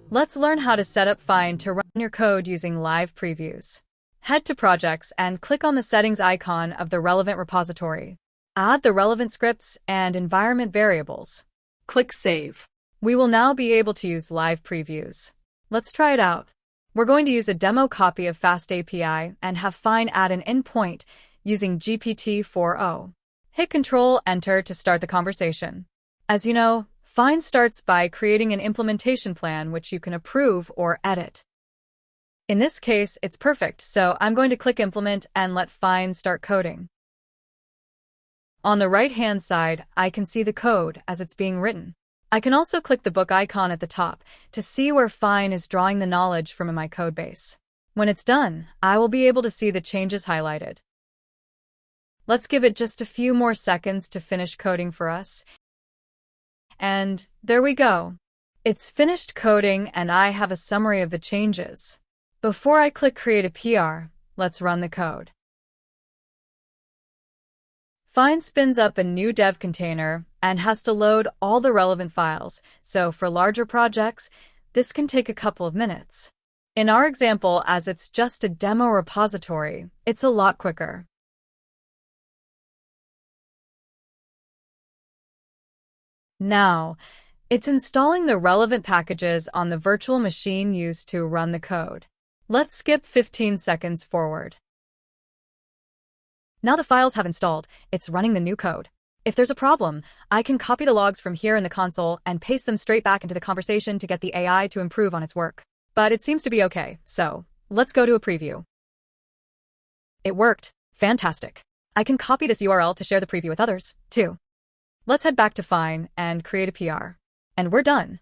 Let's learn how to set up Find to run your code using live previews. Head to Projects and click on the settings icon of the relevant repository. Add the relevant scripts and environment variables. Click Save. We will now be able to use live previews. Let's try it out. We're going to use a demo copy of Fast API and have Find add an endpoint using GPT-4o. Hit Ctrl-Enter to start the conversation. As you know, Find starts by creating an implementation plan which you can approve or edit. In this case, it's perfect, so I'm going to click Implement and let Find start coding. On the right-hand side, I can see the code as it's being written. I can also click the book icon at the top to see where Find is drawing the knowledge from my codebase. When it's done, I will be able to see the changes highlighted. Let's give it just a few more seconds to finish coding for us. And there we go. It's finished coding and I have a summary of the changes. Before I click Create a PR, let's run the code. Find spins up a new dev container and has to load all the relevant files, so for larger projects, this can take a couple of minutes. In our example, as it's just a demo repository, it's a lot quicker. Now, it's installing the relevant packages on the virtual machine used to run the code. Let's skip 15 seconds forward. Now the files have installed, it's running the new code. If there's a problem, I can copy the logs from here in the console and paste them straight back into the conversation to get the AI to improve on its work. But it seems to be okay, so let's go to a preview. It worked. Fantastic. I can copy this URL to share the preview with others, too. Let's head back to Find and create a PR. And we're done.